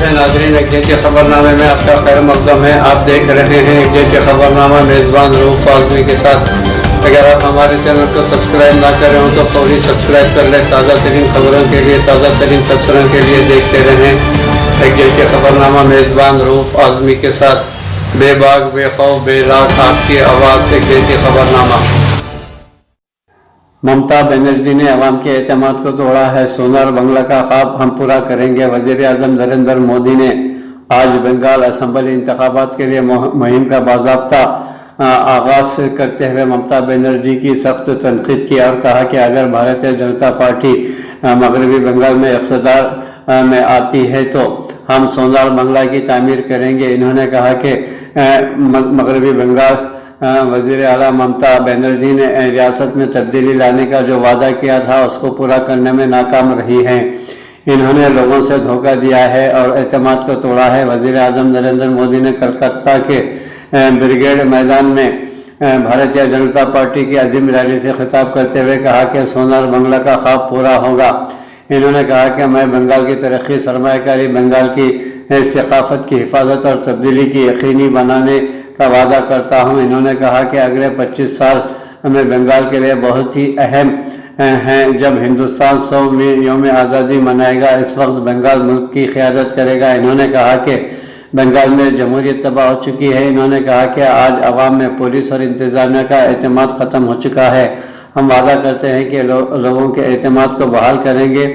से नाज़रीन, एक जैसे खबरनामे में आपका खैर मकदम है। आप देख रहे हैं एक जैसे खबरनामा, मेज़बान रऊफ आज़मी के साथ। अगर आप हमारे चैनल को सब्सक्राइब ना करें हो तो फौरी सब्सक्राइब कर लें। ताज़ा तरीन खबरों के लिए, ताज़ा तरीन तबसरों के लिए देखते रहें एक जैसे खबरनामा, मेज़बान रऊफ आज़मी के साथ। बेबाक, बेखौफ, बेलाग आपकी आवाज़, एक जैसे खबरनामा। ममता बनर्जी ने अवाम के एतमाद को तोड़ा है। सोनार बंगला का ख्वाब हम पूरा करेंगे। वज़ीर आज़म नरेंद्र मोदी ने आज बंगाल असम्बली इंतखाबात के लिए मुहिम का बाज़ाब्ता आगाज़ करते हुए ममता बनर्जी की सख्त तनक़ीद की और कहा कि अगर भारतीय जनता पार्टी मगरबी बंगाल में इक़्तिदार में आती है तो हम सोनार बंगला की तामीर करेंगे। इन्होंने कहा कि मगरबी बंगाल वज़ीर आला ममता बनर्जी ने रियासत में तब्दीली लाने का जो वादा किया था उसको पूरा करने में नाकाम रही हैं। इन्होंने लोगों से धोखा दिया है और एतमाद को तोड़ा है। वज़ीर आज़म नरेंद्र मोदी ने कलकत्ता के ब्रिगेड मैदान में भारतीय जनता पार्टी की अजीम रैली से खिताब करते हुए कहा कि सोनार बंगला का ख्वाब पूरा होगा। इन्होंने कहा कि मैं बंगाल की तरक्की, सरमायाकारी, बंगाल की सकाफत की हिफाजत और तब्दीली की यकीनी बनाने का वादा करता हूं। इन्होंने कहा कि अगले 25 साल में बंगाल के लिए बहुत ही अहम हैं। जब हिंदुस्तान 100वीं यौम आज़ादी मनाएगा, इस वक्त बंगाल मुल्क की क़यादत करेगा। इन्होंने कहा कि बंगाल में जमहूरियत तबाह हो चुकी है। इन्होंने कहा कि आज अवाम में पुलिस और इंतज़ामिया का एतमाद ख़त्म हो चुका है। हम वादा करते हैं कि लोगों के एतमाद को बहाल करेंगे।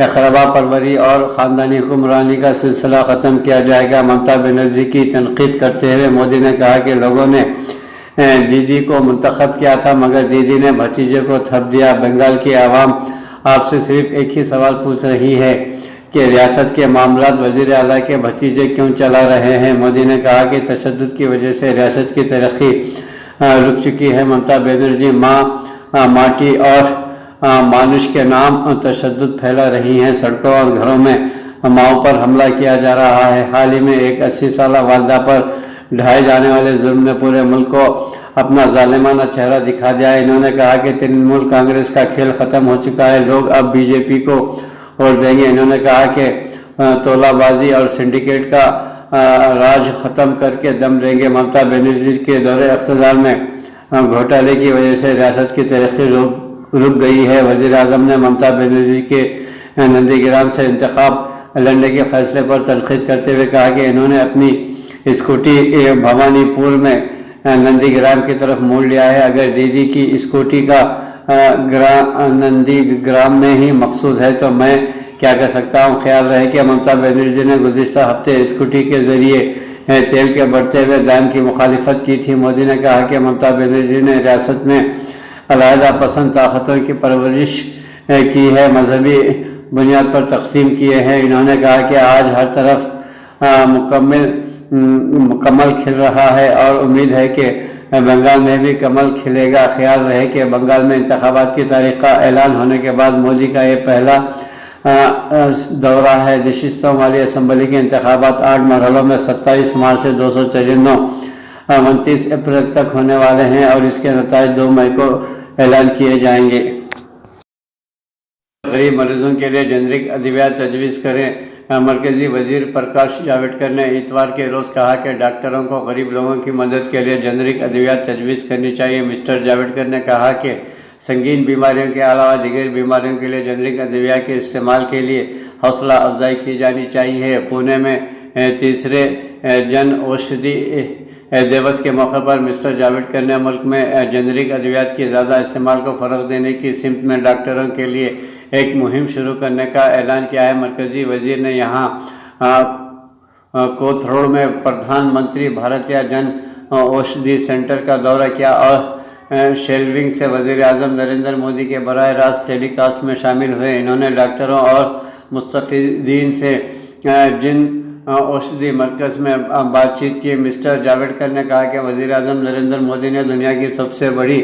खरबा परवरी और ख़ानदानी हुक्मरानी का सिलसिला ख़त्म किया जाएगा। ममता बनर्जी की तनक़ीद करते हुए मोदी ने कहा कि लोगों ने दीदी को मुंतखब किया था मगर दीदी ने भतीजे को थप दिया। बंगाल की आवाम आपसे सिर्फ एक ही सवाल पूछ रही है कि रियासत के मामलात वज़ीर आला के भतीजे क्यों चला रहे हैं। मोदी ने कहा कि तशद्दुद की वजह से रियासत की तरक्की रुक चुकी है। ममता बनर्जी माटी और मानुष के नाम तशद्दुद फैला रही हैं। सड़कों और घरों में माओं पर हमला किया जा रहा है। हाल ही में एक 80 साला वालदा पर ढाए जाने वाले जुल्म ने पूरे मुल्क को अपना जालिमाना चेहरा दिखा दिया है। इन्होंने कहा कि तृणमूल कांग्रेस का खेल ख़त्म हो चुका है, लोग अब बीजेपी को वोट देंगे। इन्होंने कहा कि तोलाबाजी और सिंडिकेट का राज ख़त्म करके दम लेंगे। ममता बनर्जी के दौरे इक़्तिदार में घोटाले की वजह से रियासत की तरक्की रुक गई है। वज़ीर आज़म ने ममता बनर्जी के नंदीग्राम से इंतखाब लड़ने के फैसले पर तनक़ीद करते हुए कहा कि इन्होंने अपनी स्कूटी भवानीपुर में नंदीग्राम की तरफ मोड़ लिया है। अगर दीदी की स्कूटी का नंदीग्राम में ही मकसूद है तो मैं क्या कर सकता हूँ। ख्याल रहे कि ममता बनर्जी ने गुज़िश्ता हफ्ते स्कूटी के ज़रिए तेल के बढ़ते हुए दाम की मुखालिफत की थी। मोदी ने कहा कि ममता बनर्जी ने रियासत में अलहदा पसंद ताकतों की परवरिश की है, मजहबी बुनियाद पर तकसीम किए हैं। इन्होंने कहा कि आज हर तरफ कमल खिल रहा है और उम्मीद है कि बंगाल में भी कमल खिलेगा। ख्याल रहे कि बंगाल में इंतखाबात की तारीख का ऐलान होने के बाद मोदी का ये पहला दौरा है। नशिस्तों वाली असम्बली के इंतखाबात 8 मरहलों में 27 मार्च से 294 29 अप्रैल तक होने वाले हैं और इसके नतीजे 2 मई को ऐलान किए जाएंगे। गरीब मरीजों के लिए जेनरिक अद्वियात तजवीज़ करें। मरकज़ी वज़ीर प्रकाश जावड़ेकर ने इतवार के रोज़ कहा कि डॉक्टरों को गरीब लोगों की मदद के लिए जेनरिक अद्वियात तजवीज़ करनी चाहिए। मिस्टर जावड़ेकर ने कहा कि संगीन बीमारियों के अलावा दीगर बीमारियों के लिए जेनरिक अद्विया के इस्तेमाल के लिए हौसला अफजाई की जानी चाहिए। पुणे में तीसरे जन औषधि दिवस के मौके पर मिस्टर जावड़ेकर ने मुल्क में जेनरिक अद्वियात की ज़्यादा इस्तेमाल को फ़रोग़ देने की सिमत में डॉक्टरों के लिए एक मुहिम शुरू करने का ऐलान किया है। मरकज़ी वज़ीर ने यहाँ कोथरूड में प्रधानमंत्री भारतीय जन औषधि सेंटर का दौरा किया और शेल्विंग से वज़ीर आज़म नरेंद्र मोदी के बराह रास्त टेलीकास्ट में शामिल हुए। इन्होंने डॉक्टरों और मुस्तफ़ीदीन से जिन औषधि मरकज़ में बातचीत की। मिस्टर जावड़ेकर ने कहा कि वज़ीर आज़म नरेंद्र मोदी ने दुनिया की सबसे बड़ी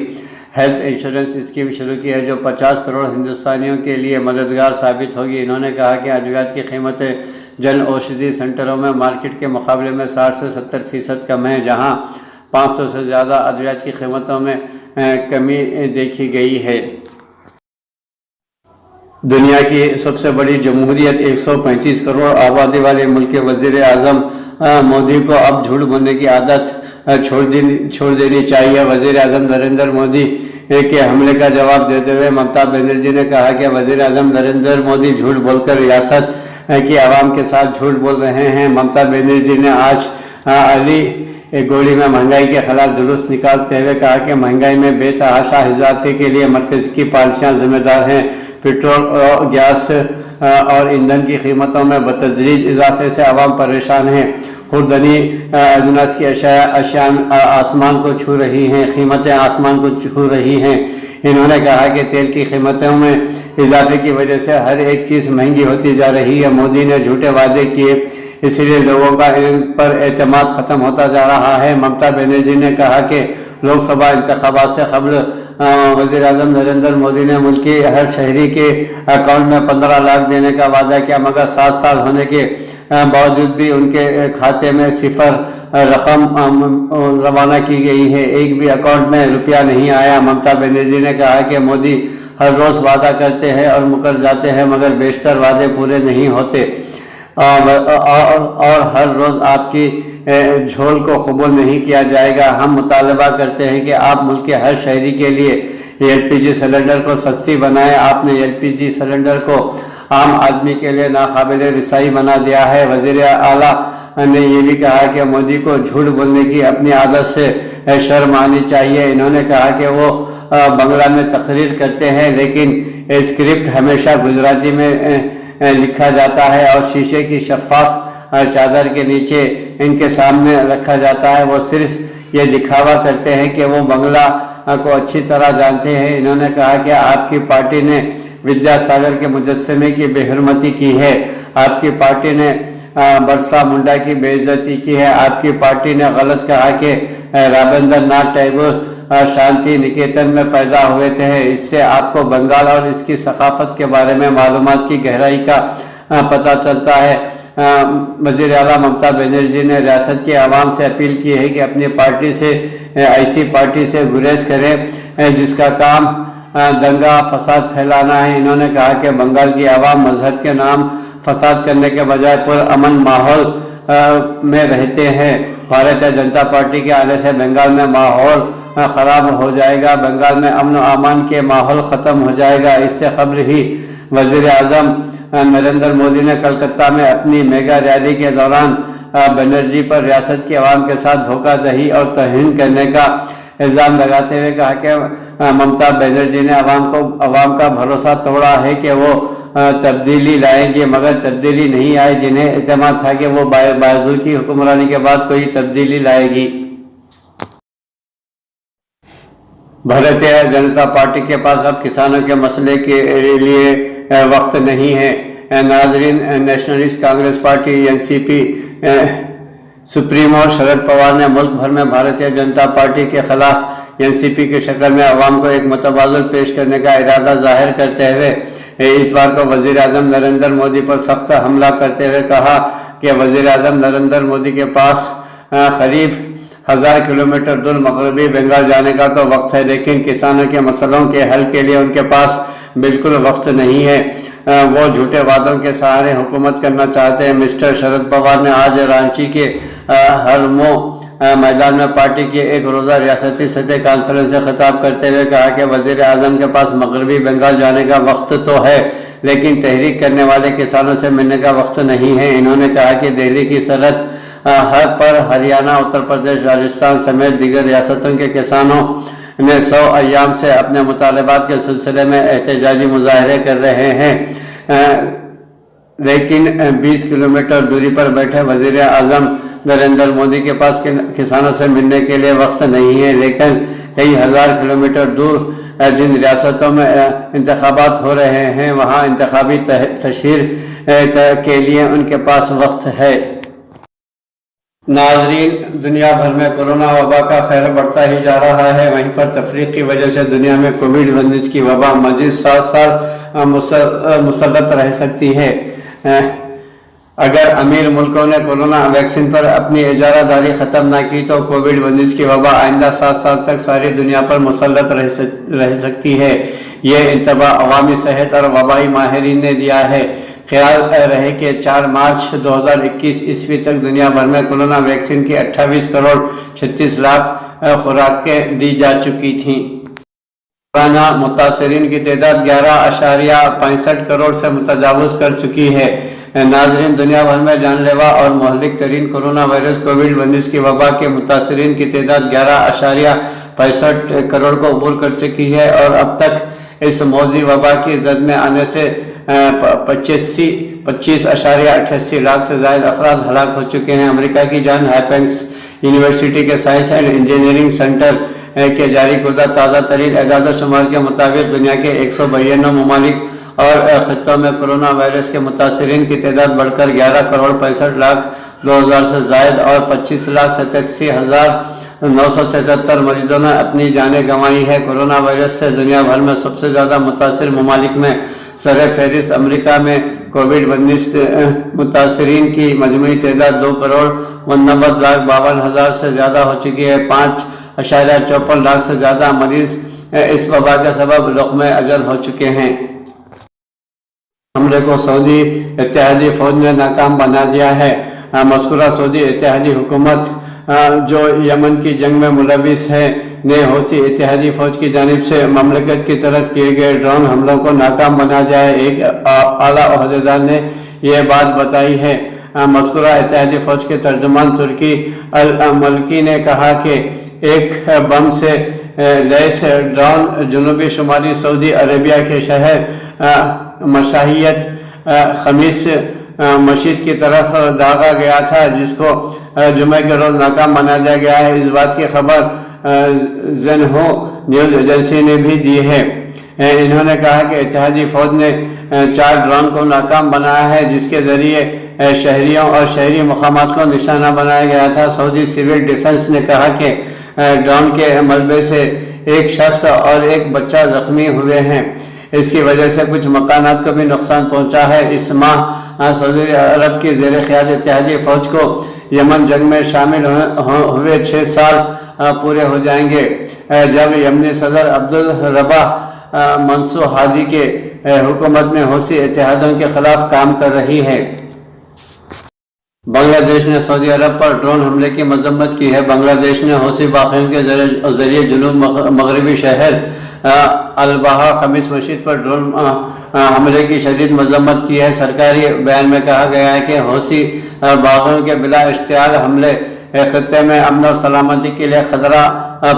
हेल्थ इंश्योरेंस स्कीम शुरू की है जो 50 करोड़ हिंदुस्तानियों के लिए मददगार साबित होगी। इन्होंने कहा कि अद्वियात की कीमतें जन औषधि सेंटरों में मार्केट के मुकाबले में 60 से 70% कम है, जहां 500 से ज़्यादा अद्वियात की कीमतों में कमी देखी गई है। दुनिया की सबसे बड़ी जमहूरियत 135 करोड़ आबादी वाले मुल्क के वज़ीर आज़म मोदी को अब झूठ बोलने की आदत छोड़ देनी चाहिए। वज़ीर आज़म नरेंद्र मोदी के हमले का जवाब देते हुए ममता बनर्जी ने कहा कि वज़ीर आज़म नरेंद्र मोदी झूठ बोलकर रियासत की आवाम के साथ झूठ बोल रहे हैं। ममता बनर्जी ने आज अली गोली में महंगाई के खिलाफ जुलूस निकालते हुए कहा कि महंगाई में बेतहाशा इजाफे के लिए मरकज़ की पॉलिसियाँ जिम्मेदार हैं। पेट्रोल और गैस और ईंधन की कीमतों में बतदरीज इजाफे से आवाम परेशान हैं। खुर्दनी अजनास की अशिया आसमान को छू रही हैं, कीमतें आसमान को छू रही हैं। इन्होंने कहा कि तेल की कीमतों में इजाफे की वजह से हर एक चीज़ महंगी होती जा रही है। मोदी ने झूठे वादे किए, इसलिए लोगों का इन पर एतमाद ख़त्म होता जा रहा है। ममता बनर्जी ने कहा कि लोकसभा इंतखाबात से कबल वज़ीर आज़म नरेंद्र मोदी ने मुल्क के हर शहरी के अकाउंट में 15 लाख देने का वादा किया, मगर 7 साल होने के बावजूद भी उनके खाते में सिफर रकम रवाना की गई है। एक भी अकाउंट में रुपया नहीं आया। ममता बनर्जी ने कहा कि मोदी हर रोज़ वादा करते हैं और मुकर जाते हैं, मगर बेशतर वादे पूरे नहीं होते और हर रोज़ आपकी झोल को कबूल नहीं किया जाएगा। हम मुतालबा करते हैं कि आप मुल्क के हर शहरी के लिए LPG सिलेंडर को सस्ती बनाएं। आपने LPG सिलेंडर को आम आदमी के लिए नाकाबिल रसाई बना दिया है। वज़ीर आला ने यह भी कहा कि मोदी को झूठ बोलने की अपनी आदत से शर्म आनी चाहिए। इन्होंने कहा कि वो बंगला में तकरीर करते हैं, लेकिन स्क्रिप्ट हमेशा गुजराती में लिखा जाता है और शीशे की शफाफ चादर के नीचे इनके सामने रखा जाता है। वो सिर्फ ये दिखावा करते हैं कि वो बंगला को अच्छी तरह जानते हैं। इन्होंने कहा कि आपकी पार्टी ने विद्यासागर के मुजस्समे की बेहरमती की है, आपकी पार्टी ने बरसा मुंडा की बेइज्जती की है, आपकी पार्टी ने गलत कहा कि रविंद्रनाथ टैगोर शांति निकेतन में पैदा हुए थे। इससे आपको बंगाल और इसकी सकाफत के बारे में मालूमात की गहराई का पता चलता है। वज़ीर आला ममता बनर्जी ने रियासत के आवाम से अपील की है कि अपनी पार्टी से ऐसी पार्टी से गुरेज करें जिसका काम दंगा फसाद फैलाना है। इन्होंने कहा कि बंगाल की आवाम मजहब के नाम फसाद करने के बजाय पुरअमन माहौल में रहते हैं। भारतीय जनता पार्टी के आने से बंगाल में माहौल ख़राब हो जाएगा, बंगाल में अमन व अमान के माहौल ख़त्म हो जाएगा। इससे खबर ही वज़ीर आज़म नरेंद्र मोदी ने कलकत्ता में अपनी मेगा रैली के दौरान बनर्जी पर रियासत के अवाम के साथ धोखाधड़ी और तौहीन करने का इल्ज़ाम लगाते हुए कहा कि ममता बनर्जी ने अवाम का भरोसा तोड़ा है कि वो तब्दीली लाएंगे, मगर तब्दीली नहीं आई। जिन्हें एतमाद था कि वो बाजुल की हुक्मरानी के बाद कोई तब्दीली लाएगी। भारतीय जनता पार्टी के पास अब किसानों के मसले के लिए वक्त नहीं है। नाजरीन, Nationalist Congress Party NCP supremo Sharad Pawar ने मुल्क भर में भारतीय जनता पार्टी के खिलाफ NCP की शक्ल में अवाम को एक मुतबादल पेश करने का इरादा जाहिर करते हुए इतवार को वज़ीर आज़म नरेंद्र मोदी पर सख्त हमला करते हुए कहा कि वज़ीर आज़म नरेंद्र मोदी के पास करीब 1000 किलोमीटर दूर मगरबी बंगाल जाने का तो वक्त है, लेकिन किसानों के मसलों के हल के लिए उनके पास बिल्कुल वक्त नहीं है। वो झूठे वादों के सहारे हुकूमत करना चाहते हैं। मिस्टर शरद पवार ने आज रांची के हरमो मैदान में पार्टी की एक रोज़ा रियासती सतह कॉन्फ्रेंस से खिताब करते हुए कहा कि वज़ीर आज़म के पास मगरबी बंगाल जाने का वक्त तो है, लेकिन तहरीक करने वाले किसानों से मिलने का वक्त नहीं है। इन्होंने कहा कि दिल्ली की सरहद पर हरियाणा, उत्तर प्रदेश, राजस्थान समेत दीगर रियासतों के किसानों ने 100 अय्याम से अपने मुतालबात के सिलसिले में एहतजाजी मुजाहरे कर रहे हैं, लेकिन 20 किलोमीटर दूरी पर बैठे वज़ीर आज़म नरेंद्र मोदी के पास किसानों से मिलने के लिए वक्त नहीं है। लेकिन कई हज़ार किलोमीटर दूर जिन रियासतों में इंतखाबात हो रहे हैं, वहाँ इंतखाबी तशहीर के लिए उनके पास वक्त है। नाज़रीन, दुनिया भर में कोरोना वबा का खैर बढ़ता ही जा रहा है। वहीं पर तफरीक की वजह से दुनिया में कोविड-19 की वबा मज़ीद 7 साल मुसल्लत रह सकती है। अगर अमीर मुल्कों ने कोरोना वैक्सीन पर अपनी इजारा दारी ख़त्म ना की तो कोविड-19 की वबा आइंदा 7 साल तक सारी दुनिया पर मुसल्लत रह सकती है। ये इंतबाह अवामी सेहत और वबाई माहिरीन ने दिया है। ख्याल रहे कि 4 मार्च 2021 ईस्वी तक दुनिया भर में कोरोना वैक्सीन की 28 करोड़ 36 लाख खुराकें दी जा चुकी थीं। कोरोना मुतासरीन की तादाद 11.65 करोड़ से मुतजावज़ कर चुकी है। नाज़रीन, दुनिया भर में जानलेवा और मुहलिक तरीन कोरोना वायरस कोविड-19 की वबा के मुतासरीन की तादाद 11.65 करोड़ को अबूर कर चुकी है और अब तक इस मौजी वबा की जद में आने से 25.88 लाख से ज़ायद अफराद हलाक हो चुके हैं। अमेरिका की जॉन हॉपकिंस यूनिवर्सिटी के साइंस एंड इंजीनियरिंग सेंटर के जारी करदा ताज़ा तरीन एदाद शुमार के मुताबिक दुनिया के 192 ममालिक और खित्तों में कोरोना वायरस के मुतासरीन की तादाद बढ़कर 11 करोड़ 65 लाख 2000 से ज़ायद और 25,87,977 मरीजों ने अपनी जानें गंवाई है। कोरोना वायरस से दुनिया भर में सबसे ज़्यादा मुतासर ममालिक में सर फहरिस्त अमरीका में कोविड-19 मुतासरीन की मजमूई तादाद 2 करोड़ 89,52,000 से ज़्यादा हो चुकी है। 5.54 लाख से ज़्यादा मरीज इस वबा के सबब लुक़्मे अजल हो चुके हैं। हमले को सऊदी इत्तेहादी फ़ौज ने नाकाम बना दिया है। मज़कूरा सऊदी इत्तेहादी हुकूमत जो यमन की जंग में मुलविस है ने हौसी इत्तेहादी फ़ौज की जानिब से ममलकत की तरफ किए गए ड्रोन हमलों को नाकाम बना दिया है। एक आला ओहदेदार ने यह बात बताई है। मज़कूरा इत्तेहादी फ़ौज के तर्जुमान तुर्की अल-मलकी ने कहा कि एक बम से लैस ड्रोन जनूबी शुमाली सऊदी अरेबिया के शहर मशाहियत खमीस मस्जिद की तरफ दागा गया था, जिसको जुमे के रोज़ नाकाम बना दिया गया है। इस बात की खबर ज़ेनहो न्यूज़ एजेंसी ने भी दी है। इन्होंने कहा कि इत्तेहादी फ़ौज ने 4 ड्रोन को नाकाम बनाया है, जिसके ज़रिए शहरियों और शहरी मकामात को निशाना बनाया गया था। सऊदी सिविल डिफेंस ने कहा कि ड्रोन के मलबे से एक शख्स और एक बच्चा ज़ख्मी हुए हैं। इसकी वजह से कुछ मकानात को भी नुकसान पहुंचा है। इस माह सऊदी अरब की ज़ेर क़यादत इत्तेहादी फ़ौज को यमन जंग में शामिल हुए 6 साल पूरे हो जाएंगे, जब यमनी सदर अब्दुल रब्बाह मंसूर हादी के हुकूमत में हौसी इत्तेहादियों के खिलाफ काम कर रही है। बांग्लादेश ने सऊदी अरब पर ड्रोन हमले की मजम्मत की है। बांग्लादेश ने हौसी बाग़ियों के जरिए जुनूब मगरबी शहर अल-बहा खमीस मस्जिद पर ड्रोन हमले की शदीद मजम्मत की है। सरकारी बयान में कहा गया है कि हौसी बाग़ियों के बिला इश्तियाल हमले खत्ते में अमन और सलामती के लिए ख़तरा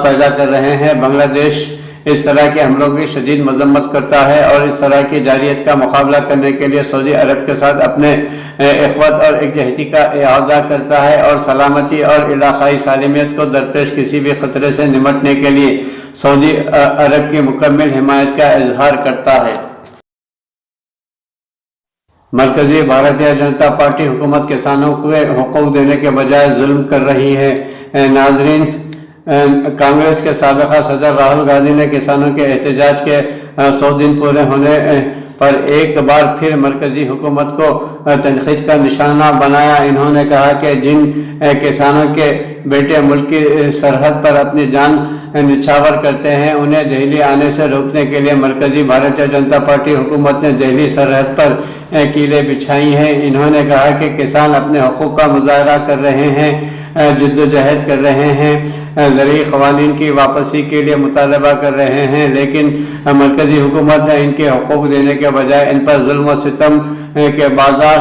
पैदा कर रहे हैं। बांग्लादेश इस तरह के हमलों की शदीद मजम्मत करता है और इस तरह की जारियत का मुकाबला करने के लिए सऊदी अरब के साथ अपने इख़्वत और एकजहती का इआदा करता है और सलामती और इलाक़ाई सालिमियत को दरपेश किसी भी ख़तरे से निमटने के लिए सऊदी अरब की मुकम्मल हिमायत का इजहार करता है। मरकज़ी भारतीय जनता पार्टी हुकूमत किसानों को हुकूक देने के बजाय जुल्म कर रही है। नाज़रीन, कांग्रेस के साबिक़ा सदर राहुल गांधी ने किसानों के एहतजाज के 100 दिन पूरे होने पर एक बार फिर मरकज़ी हुकूमत को तनक़ीद का निशाना बनाया। इन्होंने कहा कि जिन किसानों के बेटे मुल्क की सरहद पर अपनी जान निछावर करते हैं, उन्हें दिल्ली आने से रोकने के लिए मरकज़ी भारतीय जनता पार्टी हुकूमत ने दिल्ली सरहद पर कीलें बिछाई हैं। इन्होंने कहा कि किसान अपने हकूक़ का मुज़ाहरा कर रहे हैं, जद्दोजहद कर रहे हैं, ज़रूरी क़वानीन की वापसी के लिए मुतालबा कर रहे हैं, लेकिन मरकज़ी हुकूमत इनके हकूक़ देने के बजाय इन पर जुल्म व सितम के बाजार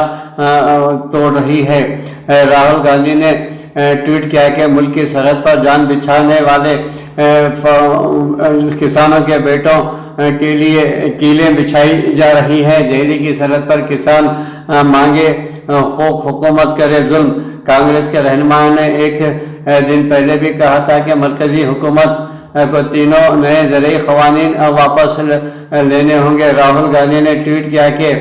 तोड़ रही है। राहुल गांधी ने ट्वीट किया कि मुल्क की सरहद पर जान बिछाने वाले किसानों के बेटों के लिए कीलें बिछाई जा रही है। दिल्ली की सरहद पर किसान मांगे हुकूमत करे जुल्म। कांग्रेस के रहनुमा ने एक दिन पहले भी कहा था कि मरकज़ी हुकूमत को तीनों नए ज़रूरी क़वानीन वापस लेने होंगे। राहुल गांधी ने ट्वीट किया कि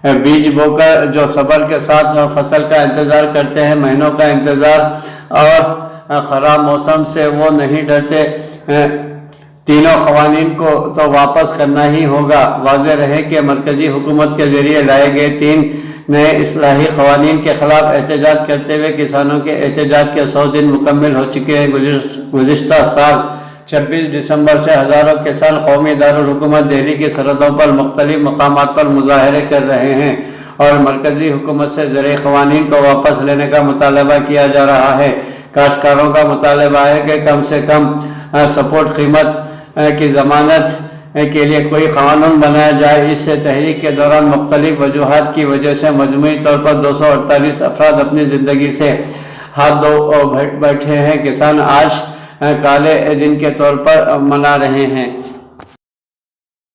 बीज बोकर जो सब्र के साथ फसल का इंतज़ार करते हैं, महीनों का इंतज़ार और ख़राब मौसम से वो नहीं डरते, तीनों क़वानीन को तो वापस करना ही होगा। वाज़ेह रहे कि मरकज़ी हुकूमत के ज़रिए लाए गए 3 نئے اصلاحی قوانین کے خلاف احتجاج کرتے ہوئے کسانوں کے احتجاج کے 100 دن مکمل ہو چکے ہیں۔ گزشتہ سال 26 دسمبر سے ہزاروں کسان قومی دارالحکومت دہلی کی سرحدوں پر مختلف مقامات پر مظاہرے کر رہے ہیں اور مرکزی حکومت سے زرعی قوانین کو واپس لینے کا مطالبہ کیا جا رہا ہے۔ کاشتکاروں کا مطالبہ ہے کہ کم سے کم سپورٹ قیمت کی ضمانت کے لیے کوئی قانون بنایا جائے۔ اس سے تحریک کے دوران مختلف وجوہات کی وجہ سے مجموعی طور پر 248 افراد اپنی زندگی سے ہاتھ دھو بیٹھے ہیں۔ کسان آج کالے دن کے طور پر منا رہے ہیں۔